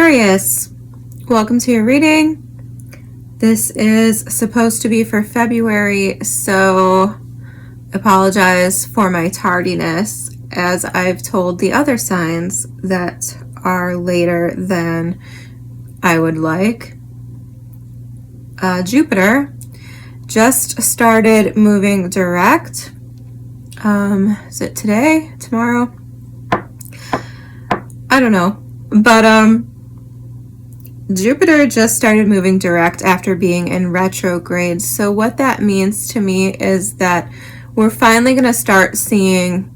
Aquarius, welcome to your reading. This is supposed to be for February, so apologize for my tardiness, as I've told the other signs that are later than I would like. Jupiter just started moving direct. Is it today? Tomorrow? I don't know. But Jupiter just started moving direct after being in retrograde. So what that means to me is that we're finally going to start seeing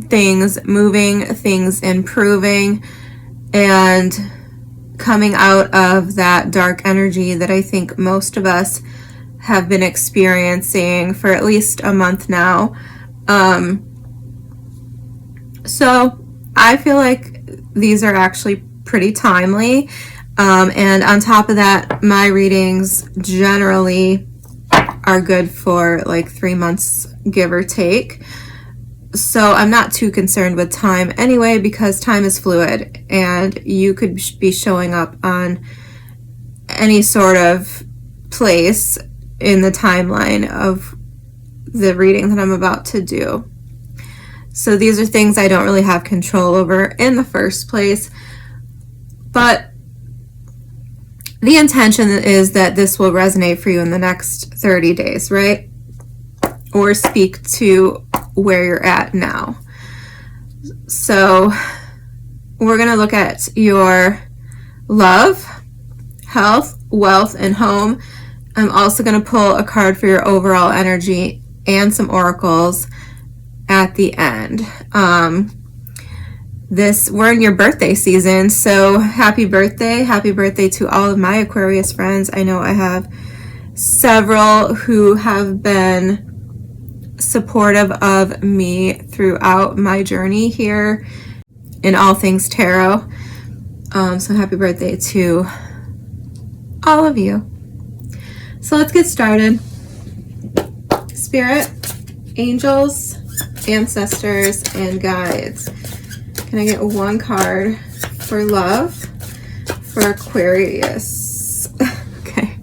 things moving, things improving, and coming out of that dark energy that I think most of us have been experiencing for at least a month now. So I feel like these are actually pretty timely. And on top of that, my readings generally are good for like 3 months, give or take. So I'm not too concerned with time anyway, because time is fluid and you could be showing up on any sort of place in the timeline of the reading that I'm about to do. So these are things I don't really have control over in the first place, but the intention is that this will resonate for you in the next 30 days, right? Or speak to where you're at now. So we're going to look at your love, health, wealth, and home. I'm also going to pull a card for your overall energy and some oracles at the end. We're in your birthday season, so happy birthday to all of my Aquarius friends. I know I have several who have been supportive of me throughout my journey here in all things tarot. So happy birthday to all of you. So let's get started. Spirit, angels, ancestors, and guides. Can I get one card for love for Aquarius? Okay.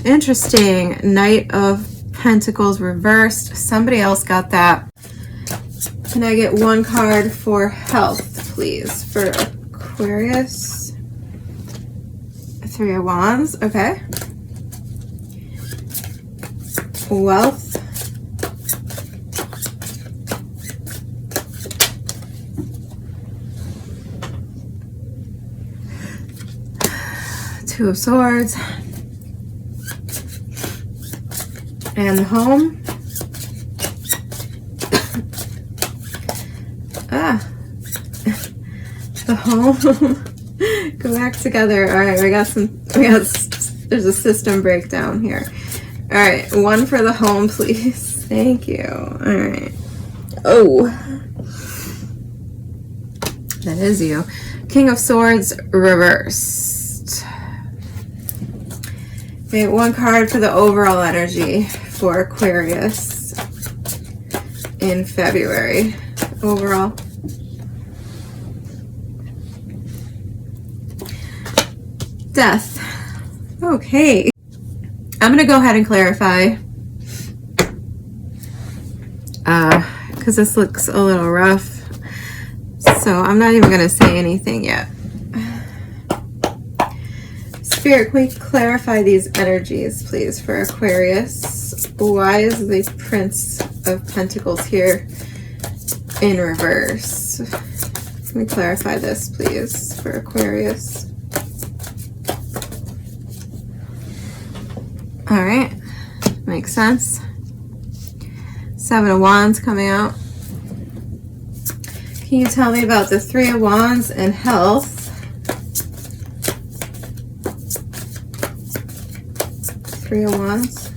Interesting. Knight of Pentacles reversed. Somebody else got that. Can I get one card for health, please, for Aquarius? Three of Wands. Okay. Wealth. Two of Swords. And the home. The home. Go back together. All right, there's a system breakdown here. All right, one for the home, please. Thank you. All right. Oh, that is you. King of Swords reversed. Okay, one card for the overall energy for Aquarius in February. Overall. Death. Okay. I'm going to go ahead and clarify. Because this looks a little rough. So I'm not even going to say anything yet. Spirit, can we clarify these energies, please, for Aquarius? Why is the Prince of Pentacles here in reverse? Can we clarify this, please, for Aquarius? All right, makes sense. Seven of Wands coming out. Can you tell me about the Three of Wands and health? Three of Wands.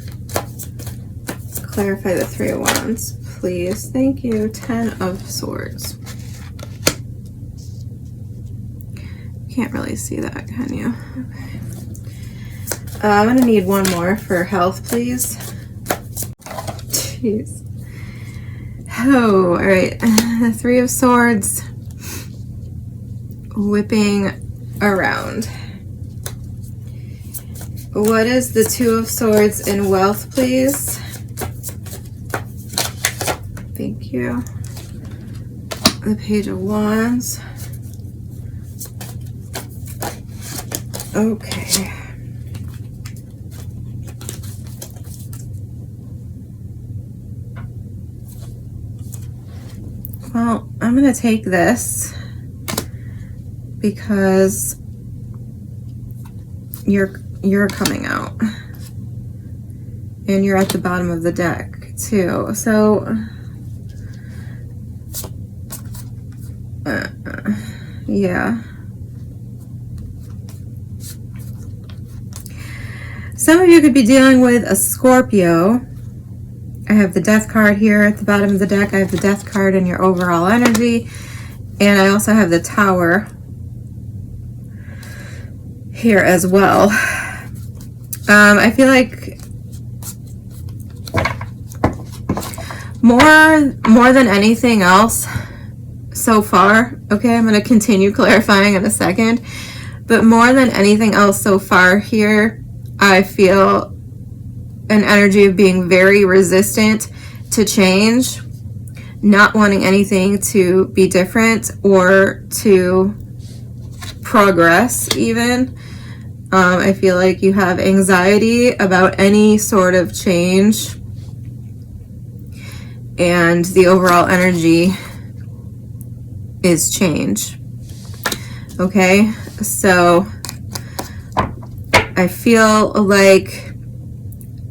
Clarify the Three of Wands, please. Thank you. 10 of Swords. Can't really see that, can you? Okay. I'm going to need one more for health, please. Jeez. Oh, all right. The Three of Swords. whipping around. What is the Two of Swords in wealth, please? Thank you. The Page of Wands. Okay. Well, I'm going to take this because you're coming out. And you're at the bottom of the deck too. So yeah. Some of you could be dealing with a Scorpio. I have the Death card here at the bottom of the deck. I have the Death card in your overall energy. And I also have the Tower here as well. I feel like more than anything else so far, okay, I'm going to continue clarifying in a second, but more than anything else so far here, I feel an energy of being very resistant to change, not wanting anything to be different or to progress even. I feel like you have anxiety about any sort of change, and the overall energy is change. Okay, so I feel like,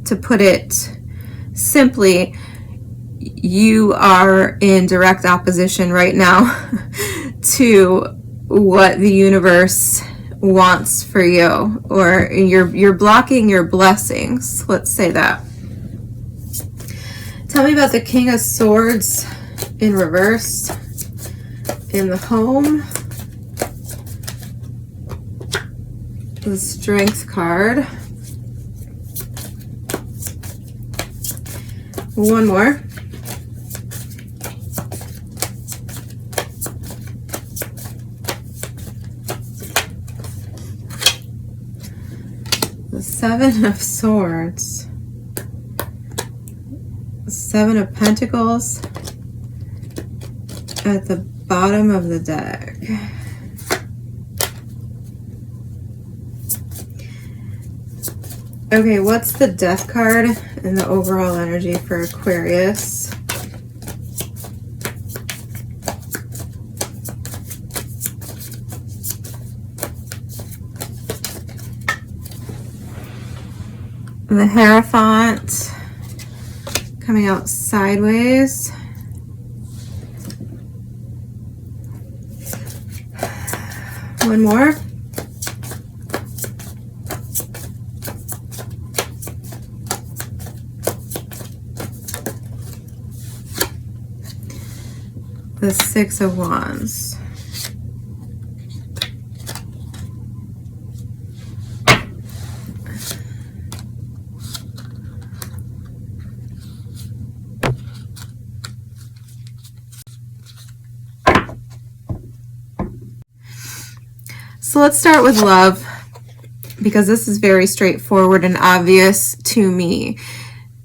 to put it simply, you are in direct opposition right now to what the universe wants for you, or you're blocking your blessings. Let's say that. Tell me about the King of Swords in reverse in the home. The Strength card. One more. The Seven of Swords. The Seven of Pentacles at the bottom of the deck. Okay, what's the Death card and the overall energy for Aquarius? The Hierophant coming out sideways. One more. The Six of Wands. So let's start with love, because this is very straightforward and obvious to me.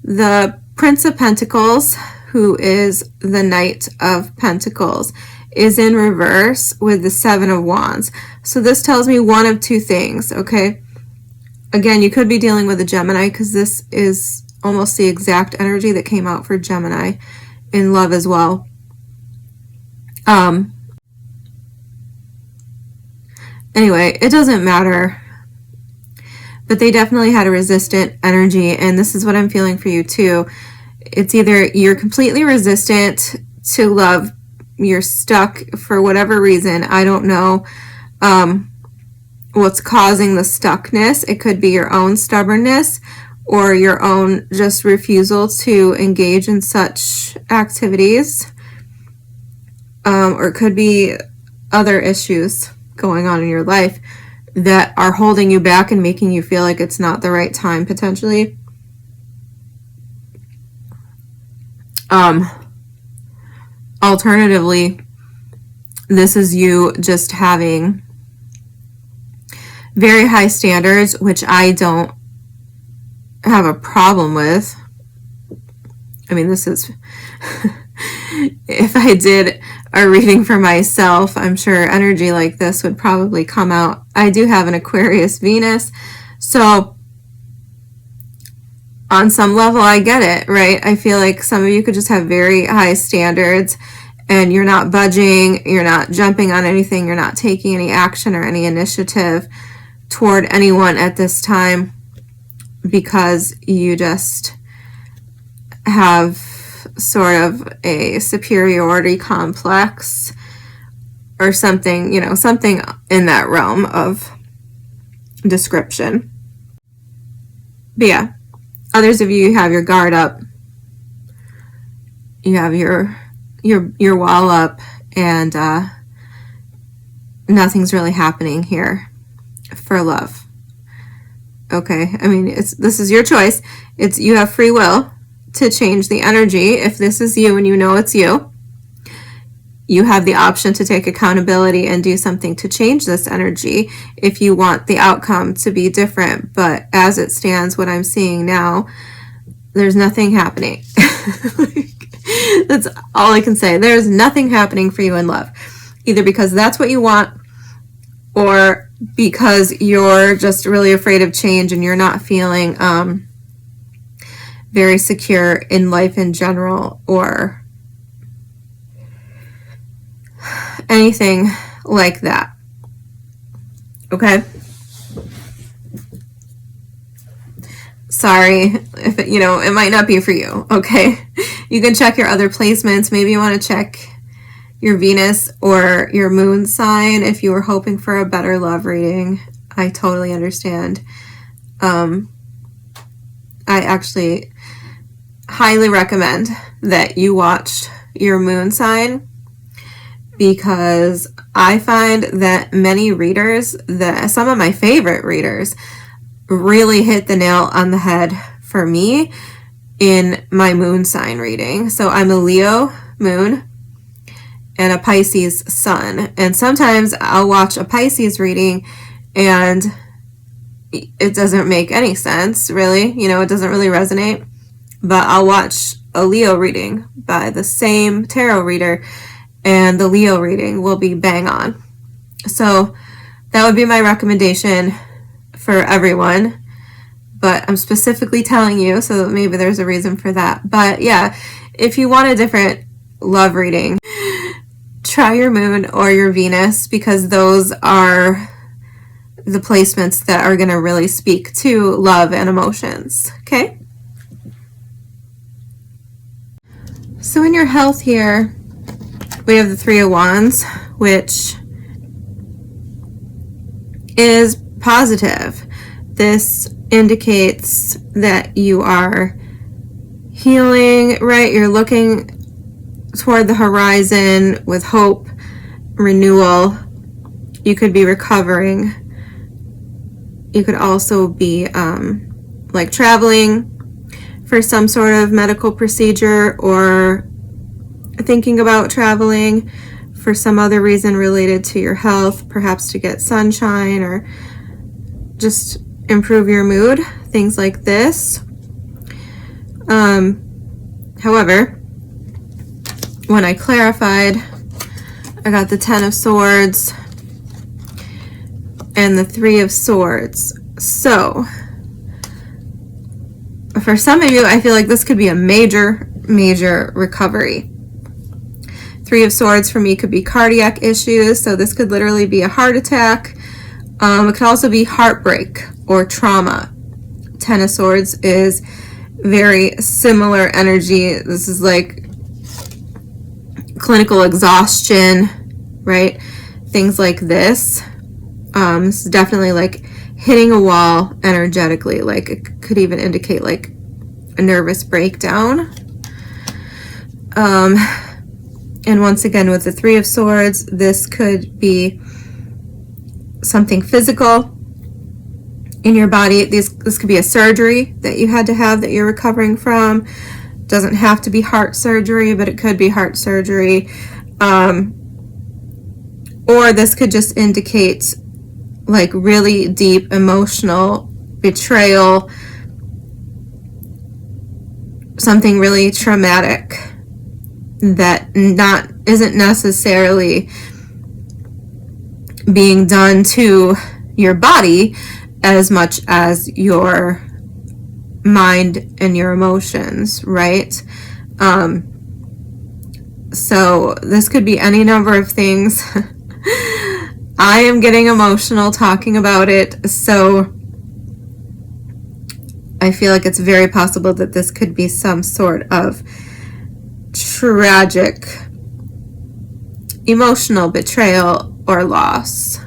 The Prince of Pentacles, who is the Knight of Pentacles, is in reverse with the Seven of Wands. So this tells me one of two things, okay? Again, you could be dealing with a Gemini, because this is almost the exact energy that came out for Gemini in love as well. Anyway, it doesn't matter, but they definitely had a resistant energy, and this is what I'm feeling for you too. It's either you're completely resistant to love, you're stuck for whatever reason. I don't know what's causing the stuckness. It could be your own stubbornness or your own just refusal to engage in such activities, or it could be other issues going on in your life that are holding you back and making you feel like it's not the right time potentially. Alternatively, this is you just having very high standards, which I don't have a problem with. I mean, this is, if I did a reading for myself, I'm sure energy like this would probably come out. I do have an Aquarius Venus, so on some level I get it, right? I feel like some of you could just have very high standards and you're not budging, you're not jumping on anything, you're not taking any action or any initiative toward anyone at this time because you just have sort of a superiority complex or something, you know, something in that realm of description. But yeah, others of you have your guard up, you have your wall up, and nothing's really happening here for love. Okay, I mean, this is your choice. You have free will to change the energy. If this is you and you know it's you, you have the option to take accountability and do something to change this energy if you want the outcome to be different. But as it stands, what I'm seeing now, there's nothing happening. That's all I can say. There's nothing happening for you in love, either because that's what you want or because you're just really afraid of change and you're not feeling very secure in life in general or anything like that. Okay? Sorry if it, it might not be for you. Okay? You can check your other placements. Maybe you want to check your Venus or your moon sign if you were hoping for a better love reading. I totally understand. I actually highly recommend that you watch your moon sign, because I find that many readers, some of my favorite readers, really hit the nail on the head for me in my moon sign reading. So I'm a Leo moon and a Pisces sun, and sometimes I'll watch a Pisces reading and it doesn't make any sense, really. It doesn't really resonate. But I'll watch a Leo reading by the same tarot reader, and the Leo reading will be bang on. So that would be my recommendation for everyone. But I'm specifically telling you, so maybe there's a reason for that. But yeah, if you want a different love reading, try your moon or your Venus, because those are the placements that are going to really speak to love and emotions. Okay? So in your health here, we have the Three of Wands, which is positive. This indicates that you are healing, right? You're looking toward the horizon with hope, renewal. You could be recovering. You could also be like traveling for some sort of medical procedure, or thinking about traveling for some other reason related to your health, perhaps to get sunshine or just improve your mood, things like this. However, when I clarified, I got the Ten of Swords and the Three of Swords. So for some of you, I feel like this could be a major recovery. Three of Swords for me could be cardiac issues, so this could literally be a heart attack. It could also be heartbreak or trauma. Ten of Swords is very similar energy. This is like clinical exhaustion, right? Things like this. This is definitely like hitting a wall energetically. Like it could even indicate like a nervous breakdown. And once again, with the Three of Swords, this could be something physical in your body. This could be a surgery that you had to have that you're recovering from. Doesn't have to be heart surgery, but it could be heart surgery. Or this could just indicate like really deep emotional betrayal, something really traumatic that isn't necessarily being done to your body as much as your mind and your emotions, right? So this could be any number of things. I am getting emotional talking about it, so I feel like it's very possible that this could be some sort of tragic emotional betrayal or loss.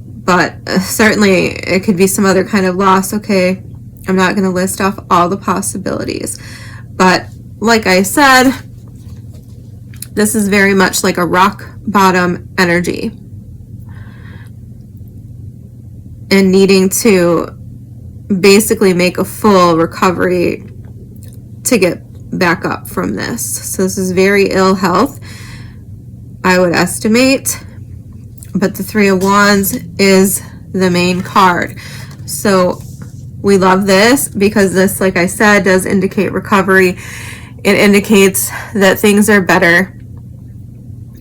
But certainly it could be some other kind of loss. Okay, I'm not going to list off all the possibilities. But like I said, this is very much like a rock bottom energy. And needing to basically make a full recovery to get back up from this. So this is very ill health, I would estimate. But the Three of Wands is the main card. So we love this because this, like I said, does indicate recovery. It indicates that things are better.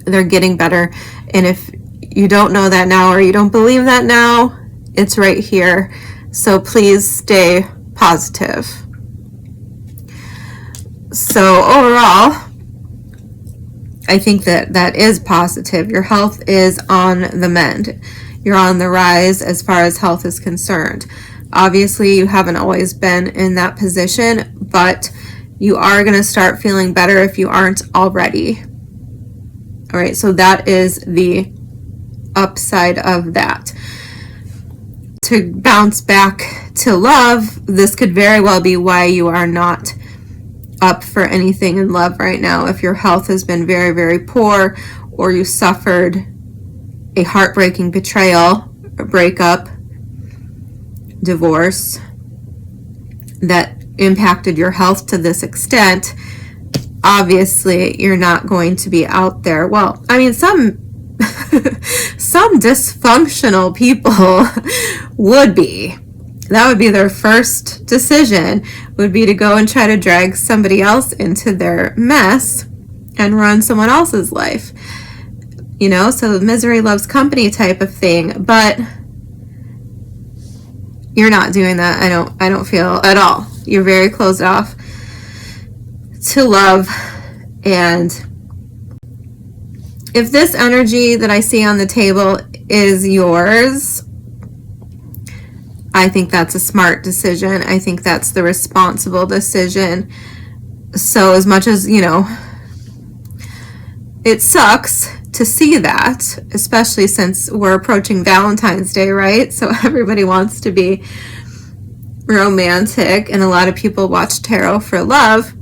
They're getting better. And if you don't know that now, or you don't believe that now, it's right here. So please stay positive. So overall, I think that is positive. Your health is on the mend. You're on the rise as far as health is concerned. Obviously, you haven't always been in that position, but you are going to start feeling better if you aren't already. All right, so that is the upside of that. To bounce back to love, this could very well be why you are not up for anything in love right now. If your health has been very, very poor, or you suffered a heartbreaking betrayal, a breakup, divorce that impacted your health to this extent, obviously you're not going to be out there. Well, I mean, some dysfunctional people would be. That would be their first decision, would be to go and try to drag somebody else into their mess and run someone else's life. You know, so misery loves company type of thing. But you're not doing that. I don't feel at all. You're very closed off to love. And if this energy that I see on the table is yours, I think that's a smart decision. I think that's the responsible decision. So as much as, you know, it sucks to see that, especially since we're approaching Valentine's Day, right? So everybody wants to be romantic, and a lot of people watch tarot for love.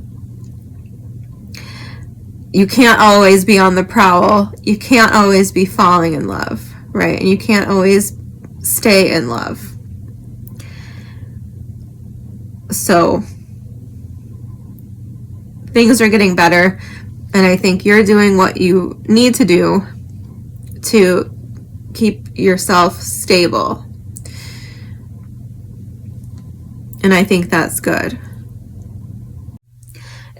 You can't always be on the prowl. You can't always be falling in love, right? And you can't always stay in love. So things are getting better, and I think you're doing what you need to do to keep yourself stable. And I think that's good.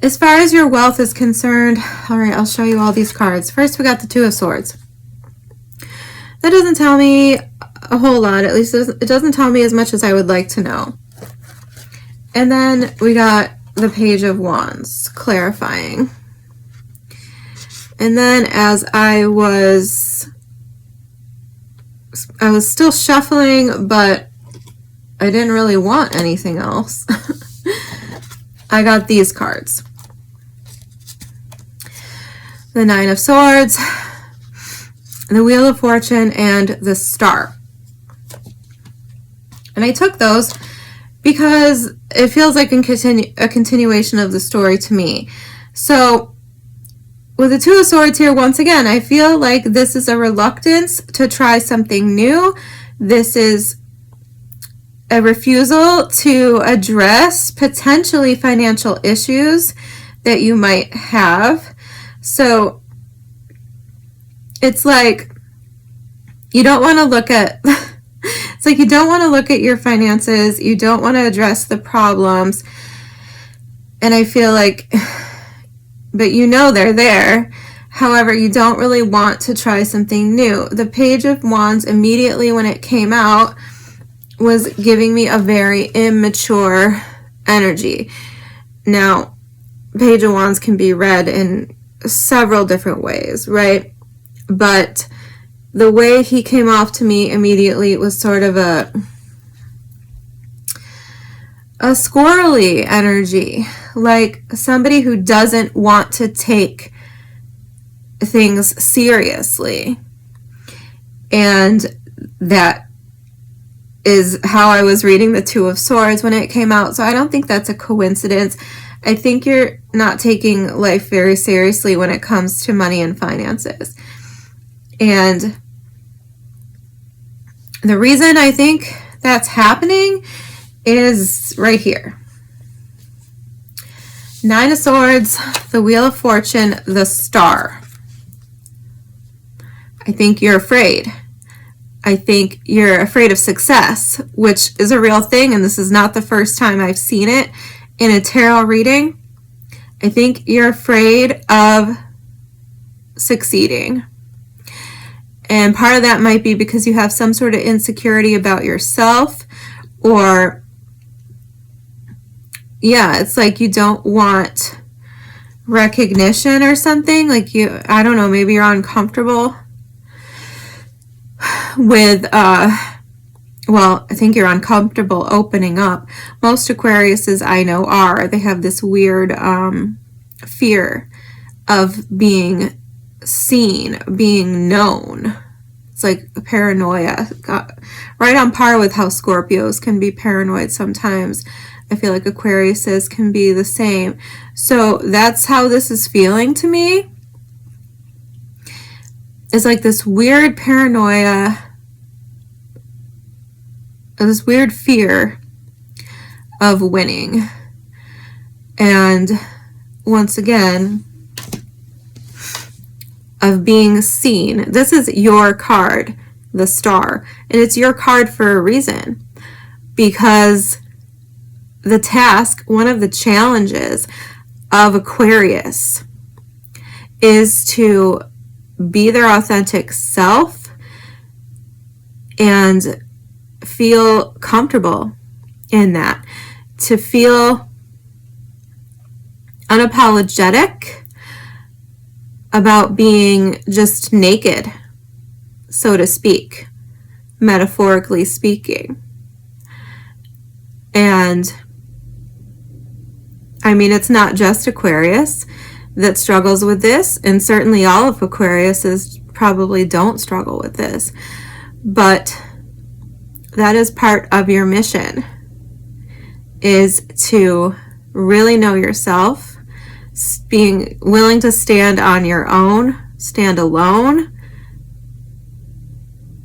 As far as your wealth is concerned, all right, I'll show you all these cards. First, we got the Two of Swords. That doesn't tell me a whole lot. At least it doesn't tell me as much as I would like to know. And then we got the Page of Wands, clarifying. And then as I was still shuffling, but I didn't really want anything else. I got these cards. The Nine of Swords, the Wheel of Fortune, and the Star. And I took those because it feels like a continuation of the story to me. So with the Two of Swords here, once again, I feel like this is a reluctance to try something new. This is a refusal to address potentially financial issues that you might have. So it's like you don't want to look at It's like you don't want to look at your finances, you don't want to address the problems, and I feel like, but you know they're there. However, you don't really want to try something new. The Page of Wands, immediately when it came out, was giving me a very immature energy. Now, Page of Wands can be read in several different ways, right? But the way he came off to me immediately was sort of a squirrely energy, like somebody who doesn't want to take things seriously. And that is how I was reading the Two of Swords when it came out. So I don't think that's a coincidence. I think you're not taking life very seriously when it comes to money and finances. And the reason I think that's happening is right here. Nine of Swords, the Wheel of Fortune, the Star. I think you're afraid. I think you're afraid of success, which is a real thing, and this is not the first time I've seen it in a tarot reading. I think you're afraid of succeeding. And part of that might be because you have some sort of insecurity about yourself, or yeah, it's like you don't want recognition or something. Like you, I don't know, maybe you're uncomfortable with, well, I think you're uncomfortable opening up. Most Aquariuses I know are. They have this weird fear of being seen, being known. It's like a paranoia. Right on par with how Scorpios can be paranoid sometimes. I feel like Aquariuses can be the same. So that's how this is feeling to me. It's like this weird paranoia, this weird fear of winning. And once again, of being seen. This is your card, the Star. And it's your card for a reason. Because the task, one of the challenges of Aquarius is to be their authentic self and feel comfortable in that. To feel unapologetic about being just naked, so to speak, metaphorically speaking. And I mean, it's not just Aquarius that struggles with this, and certainly all of Aquariuses probably don't struggle with this, but that is part of your mission, is to really know yourself, being willing to stand on your own, stand alone,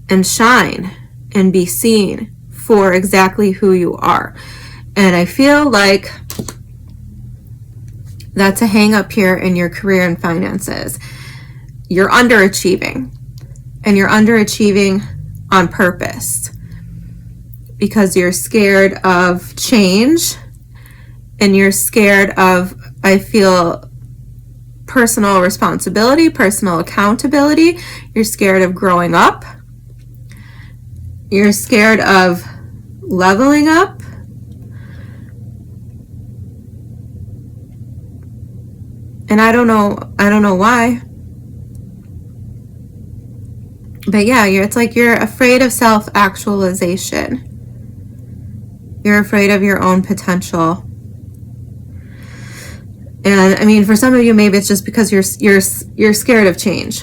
and shine and be seen for exactly who you are. And I feel like that's a hang up here in your career and finances. You're underachieving, and you're underachieving on purpose because you're scared of change, and you're scared of, I feel, personal responsibility, personal accountability. You're scared of growing up. You're scared of leveling up. And I don't know why. But yeah, it's like you're afraid of self-actualization. You're afraid of your own potential. And I mean, for some of you, maybe it's just because you're scared of change.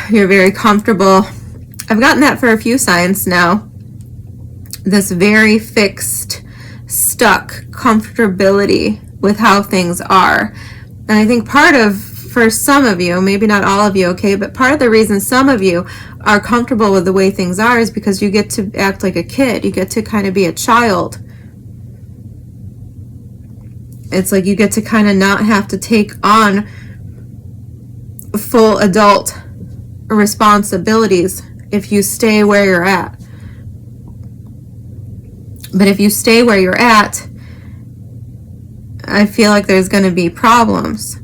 You're very comfortable. I've gotten that for a few signs now. This very fixed, stuck comfortability with how things are. And I think part of, for some of you, maybe not all of you, okay, but part of the reason some of you are comfortable with the way things are is because you get to act like a kid. You get to kind of be a child. It's like you get to kind of not have to take on full adult responsibilities if you stay where you're at. But if you stay where you're at, I feel like there's going to be problems.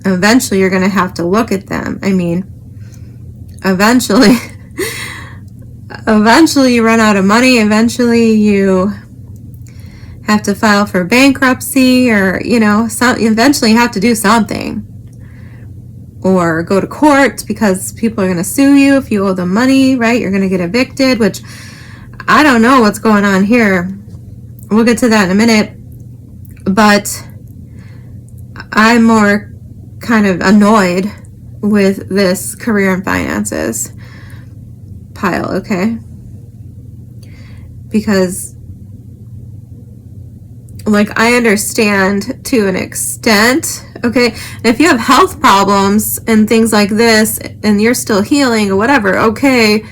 Eventually, you're going to have to look at them. I mean, eventually you run out of money. Eventually, you have to file for bankruptcy, or, you know, eventually you have to do something. Or go to court because people are going to sue you if you owe them money, right? You're going to get evicted, which I don't know what's going on here. We'll get to that in a minute. But I'm more kind of annoyed with this career and finances pile, okay? Because, like, I understand to an extent, okay? And if you have health problems and things like this and you're still healing or whatever, okay.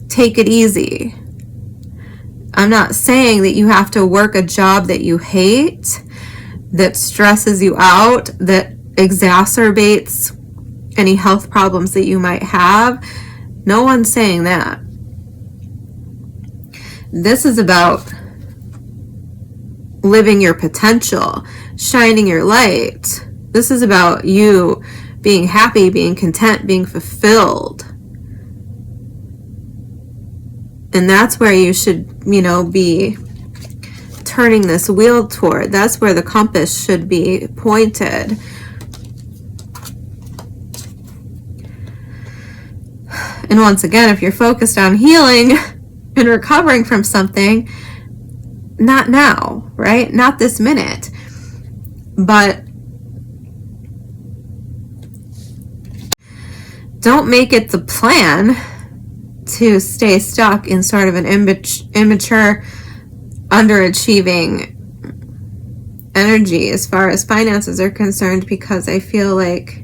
Take it easy. I'm not saying that you have to work a job that you hate, that stresses you out, that exacerbates any health problems that you might have. No one's saying that. This is about living your potential, shining your light. This is about you being happy, being content, being fulfilled. And that's where you should, you know, be turning this wheel toward. That's where the compass should be pointed. And once again, if you're focused on healing and recovering from something, not now, right? Not this minute. But don't make it the plan to stay stuck in sort of an immature, underachieving energy as far as finances are concerned, because I feel like,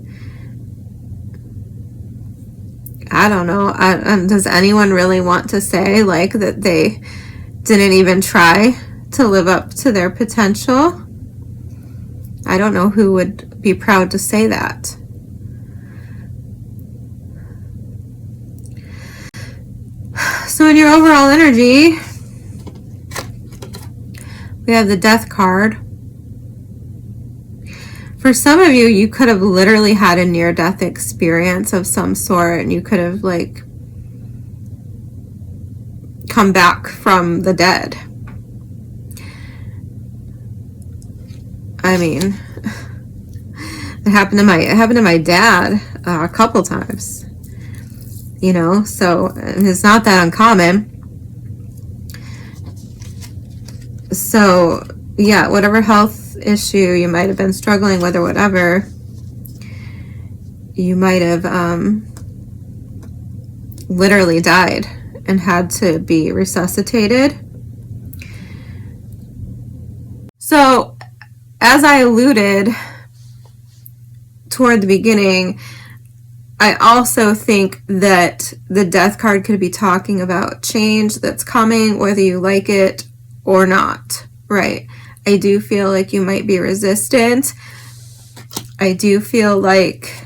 I don't know, does anyone really want to say like that they didn't even try to live up to their potential? I don't know who would be proud to say that. So in your overall energy, we have the Death card. For some of you, you could have literally had a near-death experience of some sort, and you could have like come back from the dead. I mean, it happened to my dad a couple times. You know, so it's not that uncommon. So, yeah, whatever health issue you might have been struggling with or whatever, you might have literally died and had to be resuscitated. So, as I alluded toward the beginning, I also think that the Death card could be talking about change that's coming, whether you like it or not, right? I do feel like you might be resistant. I do feel like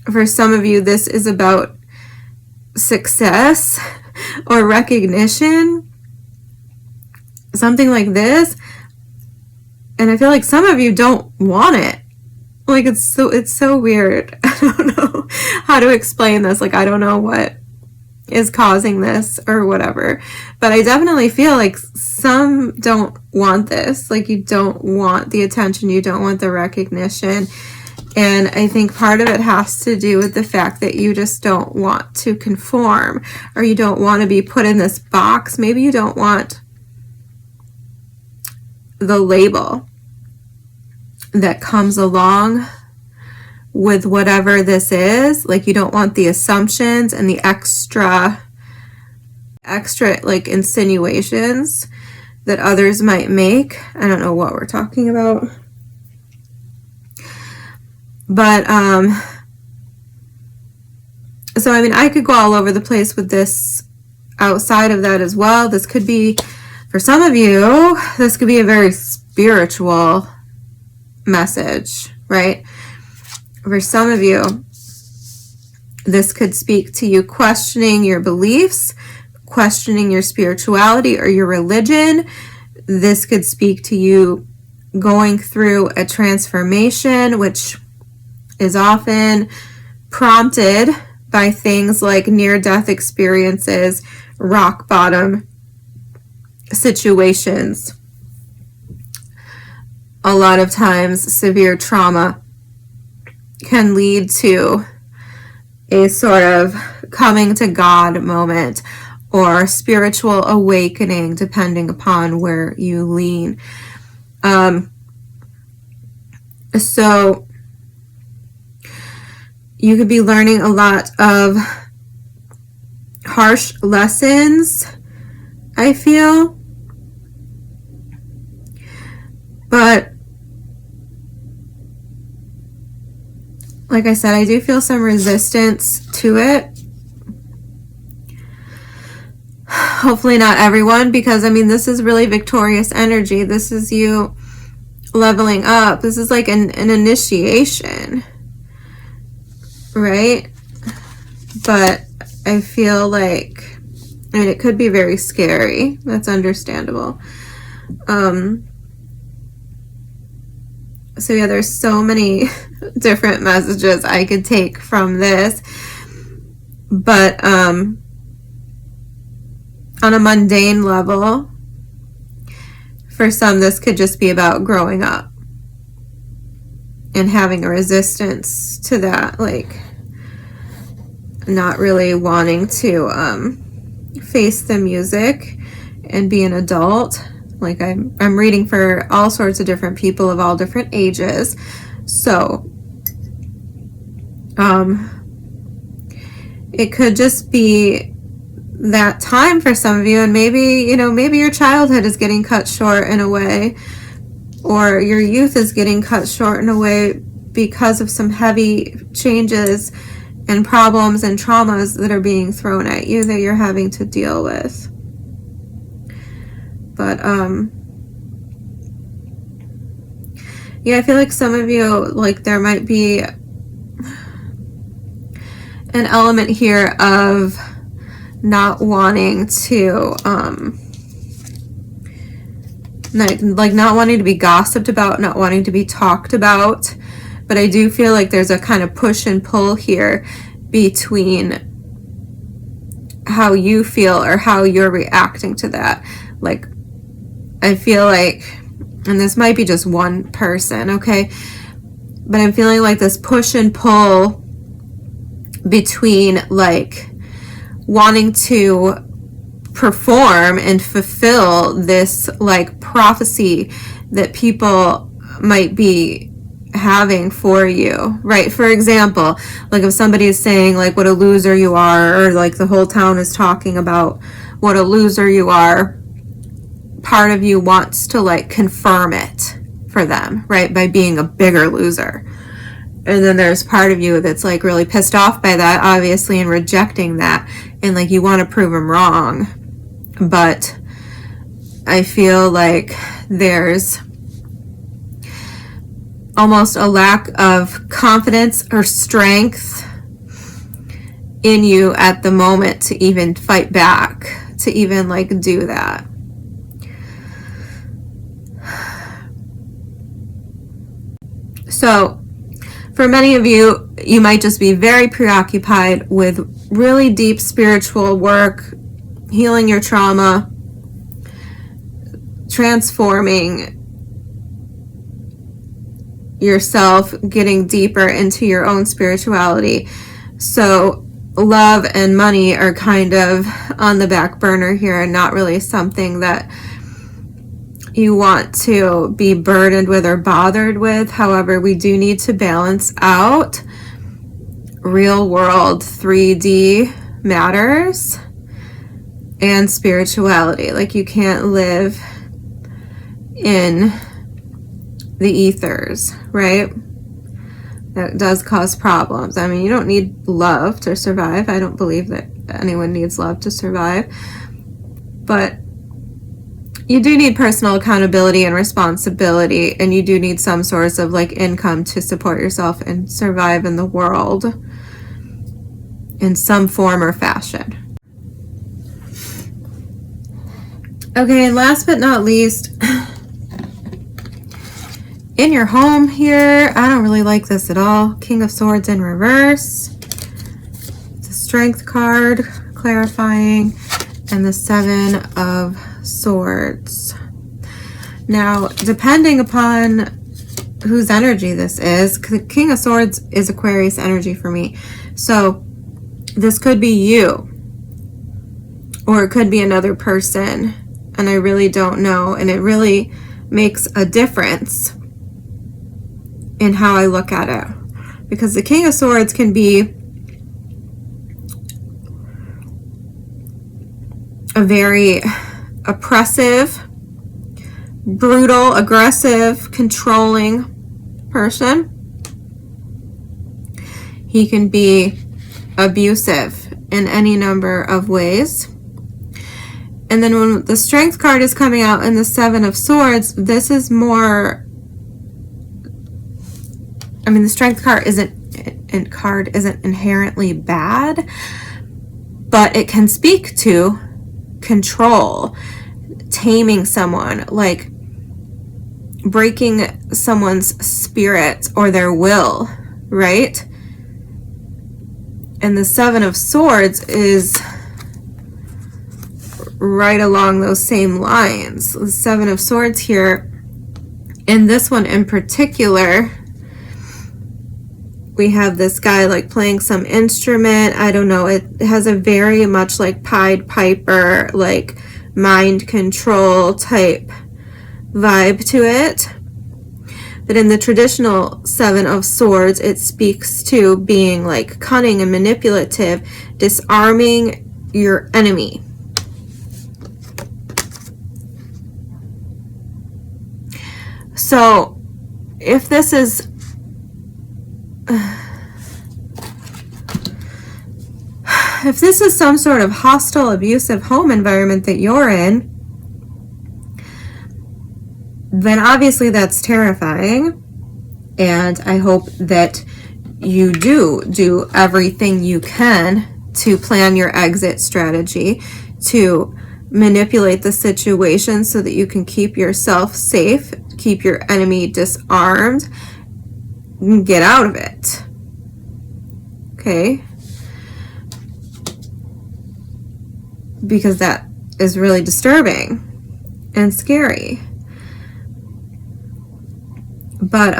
for some of you, this is about success or recognition, something like this. And I feel like some of you don't want it. Like, it's so weird. I don't know how to explain this. Like, I don't know what is causing this or whatever. But I definitely feel like some don't want this. Like, you don't want the attention. You don't want the recognition. And I think part of it has to do with the fact that you just don't want to conform, or you don't want to be put in this box. Maybe you don't want the label that comes along with whatever this is. Like, you don't want the assumptions and the extra like insinuations that others might make. I don't know what we're talking about. But so I mean, I could go all over the place with this outside of that as well. This could be, for some of you, this could be a very spiritual message, right? For some of you, This could speak to you questioning your beliefs, questioning your spirituality or your religion. This could speak to you going through a transformation, which is often prompted by things like near-death experiences, rock bottom situations. A lot of times severe trauma can lead to a sort of coming to God moment or spiritual awakening, depending upon where you lean. So you could be learning a lot of harsh lessons, I feel. But like I said, I do feel some resistance to it. Hopefully not everyone, because I mean, this is really victorious energy. This is you leveling up. This is like an initiation, right? But I feel like, I mean, it could be very scary. That's understandable. So yeah, there's so many different messages I could take from this. But on a mundane level, for some, this could just be about growing up and having a resistance to that, like not really wanting to face the music and be an adult. Like I'm reading for all sorts of different people of all different ages. So it could just be that time for some of you, and maybe, you know, maybe your childhood is getting cut short in a way, or your youth is getting cut short in a way because of some heavy changes and problems and traumas that are being thrown at you that you're having to deal with. But yeah, I feel like some of you, like there might be an element here of not wanting to not wanting to be gossiped about, not wanting to be talked about. But I do feel like there's a kind of push and pull here between how you feel or how you're reacting to that. Like I feel like, and this might be just one person, okay, but I'm feeling like this push and pull between like wanting to perform and fulfill this like prophecy that people might be having for you, right? For example, like if somebody is saying like what a loser you are, or like the whole town is talking about what a loser you are, part of you wants to like confirm it for them, right, by being a bigger loser. And then there's part of you that's like really pissed off by that, obviously, and rejecting that, and like you want to prove them wrong. But I feel like there's almost a lack of confidence or strength in you at the moment to even fight back, to even like do that. So for many of you, you might just be very preoccupied with really deep spiritual work, healing your trauma, transforming yourself, getting deeper into your own spirituality. So love and money are kind of on the back burner here and not really something that you want to be burdened with or bothered with. However, we do need to balance out real world 3D matters and spirituality. Like you can't live in the ethers, right? That does cause problems. I mean, you don't need love to survive. I don't believe that anyone needs love to survive. But you do need personal accountability and responsibility, and you do need some source of like income to support yourself and survive in the world. in some form or fashion. Okay, and last but not least, in your home here, I don't really like this at all. King of Swords in reverse. It's a Strength card, clarifying, and the Seven of Swords. Now, depending upon whose energy this is, the King of Swords is Aquarius energy for me. So this could be you, or it could be another person, and I really don't know, and it really makes a difference in how I look at it, because the King of Swords can be a very oppressive, brutal, aggressive, controlling person. He can be abusive in any number of ways. And then when the Strength card is coming out in the Seven of Swords, this is more, I mean, the Strength card isn't inherently bad, but it can speak to control, taming someone, like breaking someone's spirit or their will, right? And the Seven of Swords is right along those same lines. The Seven of Swords here, in this one in particular, we have this guy like playing some instrument. I don't know, it has a very much like Pied Piper, like mind control type vibe to it. But in the traditional Seven of Swords, it speaks to being like cunning and manipulative, disarming your enemy. So if this is some sort of hostile, abusive home environment that you're in, then obviously that's terrifying. And I hope that you do everything you can to plan your exit strategy, to manipulate the situation so that you can keep yourself safe, keep your enemy disarmed, and get out of it. Okay? Because that is really disturbing and scary. But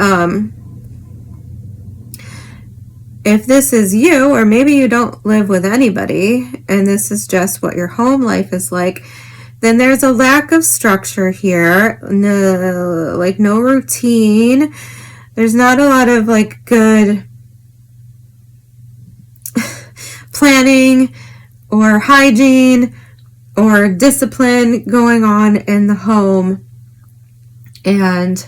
if this is you, or maybe you don't live with anybody and this is just what your home life is like, then there's a lack of structure here. No routine. There's not a lot of like good planning or hygiene or discipline going on in the home. And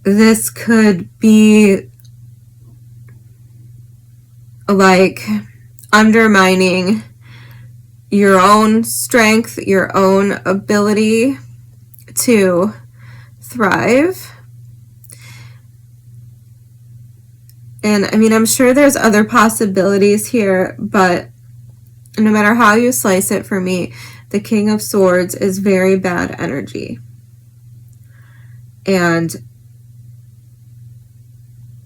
this could be like undermining your own strength, your own ability to thrive. And I mean, I'm sure there's other possibilities here, but no matter how you slice it, for me, the King of Swords is very bad energy. And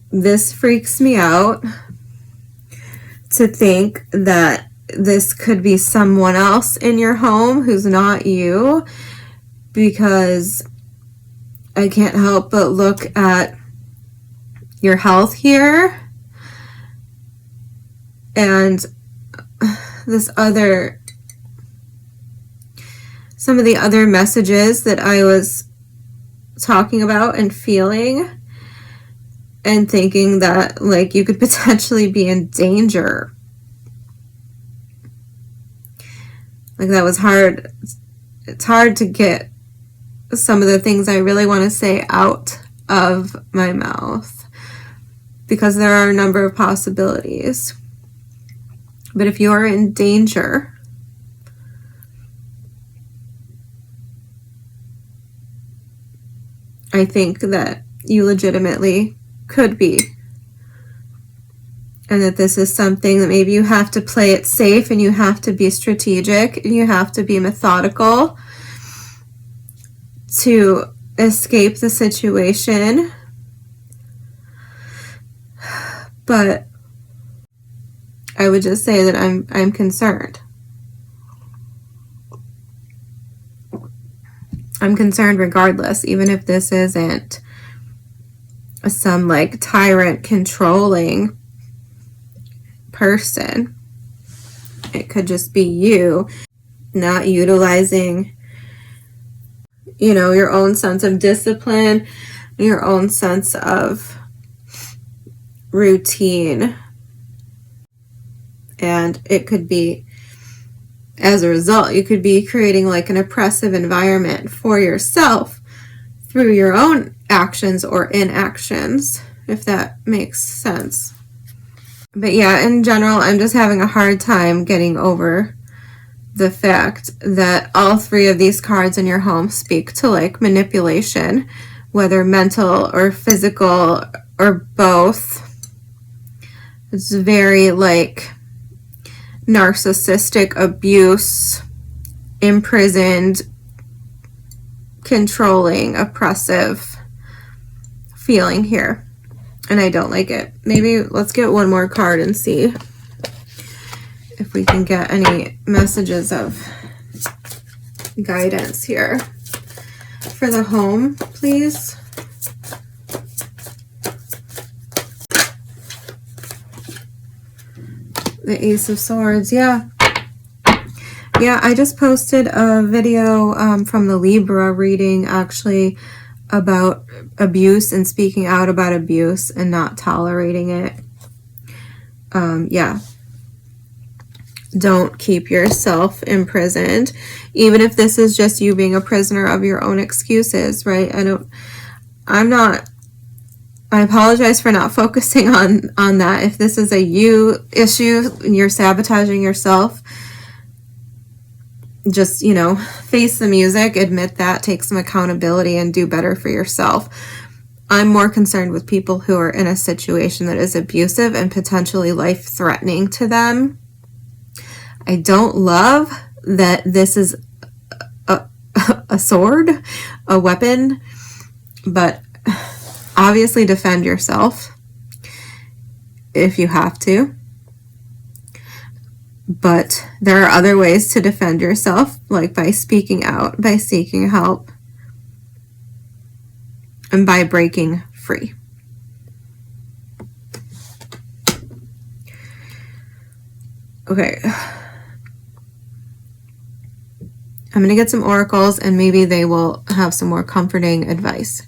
this freaks me out to think that this could be someone else in your home who's not you, because I can't help but look at your health here and some of the other messages that I was talking about and feeling and thinking that like you could potentially be in danger. Like that was hard. It's hard to get some of the things I really want to say out of my mouth because there are a number of possibilities. But if you're in danger, I think that you legitimately could be and that this is something that maybe you have to play it safe, and you have to be strategic, and you have to be methodical to escape the situation. But I would just say that I'm concerned. I'm concerned regardless, even if this isn't some like tyrant controlling person. It could just be you not utilizing, you know, your own sense of discipline, your own sense of routine. And it could be, as a result, you could be creating like an oppressive environment for yourself through your own actions or inactions, if that makes sense. But yeah, in general, I'm just having a hard time getting over the fact that all three of these cards in your home speak to like manipulation, whether mental or physical or both. It's very like narcissistic abuse, imprisoned, controlling, oppressive feeling here. And I don't like it. Maybe let's get one more card and see if we can get any messages of guidance here for the home, please. The Ace of Swords, yeah. Yeah, I just posted a video from the Libra reading, actually, about abuse and speaking out about abuse and not tolerating it. Yeah. Don't keep yourself imprisoned, even if this is just you being a prisoner of your own excuses, right? I apologize for not focusing on that. If this is a you issue and you're sabotaging yourself, just, you know, face the music, admit that, take some accountability, and do better for yourself. I'm more concerned with people who are in a situation that is abusive and potentially life-threatening to them. I don't love that this is a sword, a weapon, but obviously defend yourself if you have to. But there are other ways to defend yourself, like by speaking out, by seeking help, and by breaking free. Okay. I'm going to get some oracles, and maybe they will have some more comforting advice.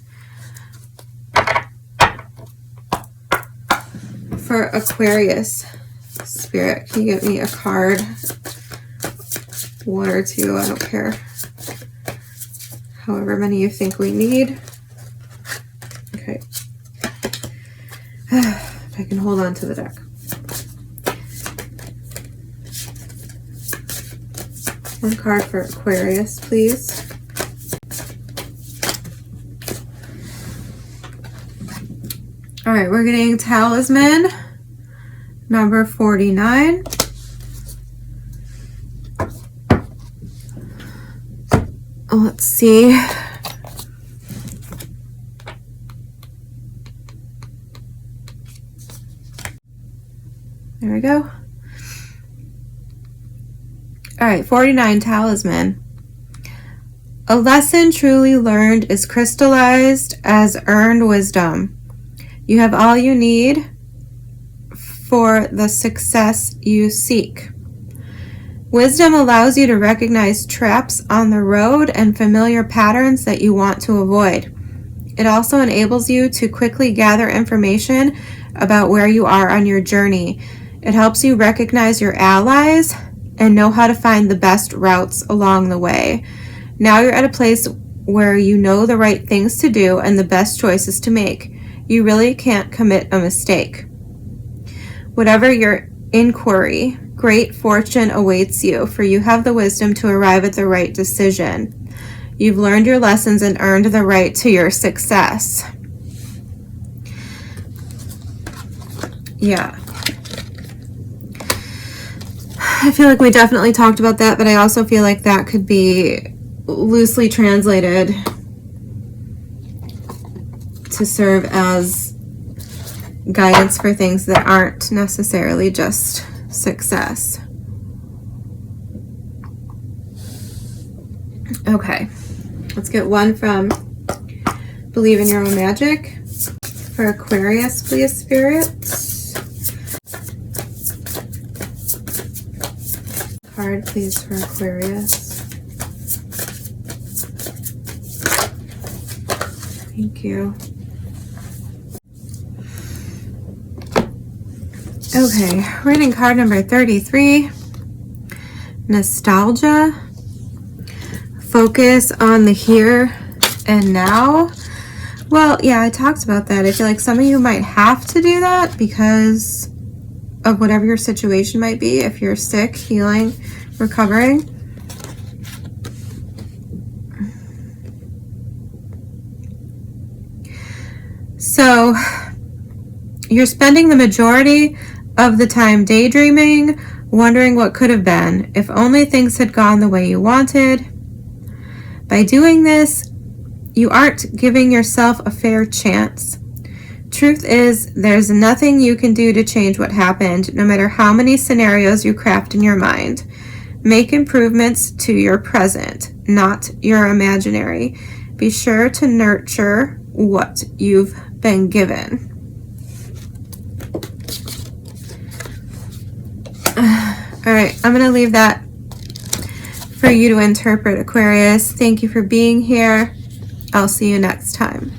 For Aquarius, Spirit, can you get me a card? One or two, I don't care. However many you think we need. Okay. If I can hold on to the deck. One card for Aquarius, please. All right, we're getting Talisman number 49. Let's see. There we go. All right, 49, Talisman. A lesson truly learned is crystallized as earned wisdom. You have all you need for the success you seek. Wisdom allows you to recognize traps on the road and familiar patterns that you want to avoid. It also enables you to quickly gather information about where you are on your journey. It helps you recognize your allies and know how to find the best routes along the way. Now you're at a place where you know the right things to do and the best choices to make. You really can't commit a mistake. Whatever your inquiry, great fortune awaits you, for you have the wisdom to arrive at the right decision. You've learned your lessons and earned the right to your success. Yeah. I feel like we definitely talked about that, but I also feel like that could be loosely translated to serve as guidance for things that aren't necessarily just success. Okay, let's get one from Believe in Your Own Magic for Aquarius, please, Spirit. Card, please, for Aquarius. Thank you. Okay, reading card number 33. Nostalgia. Focus on the here and now. Well, yeah, I talked about that. I feel like some of you might have to do that because of whatever your situation might be. If you're sick, healing, recovering. So you're spending the majority of the time daydreaming, wondering what could have been, if only things had gone the way you wanted. By doing this, you aren't giving yourself a fair chance. Truth is, there's nothing you can do to change what happened, no matter how many scenarios you craft in your mind. Make improvements to your present, not your imaginary. Be sure to nurture what you've been given. All right, I'm going to leave that for you to interpret, Aquarius. Thank you for being here. I'll see you next time.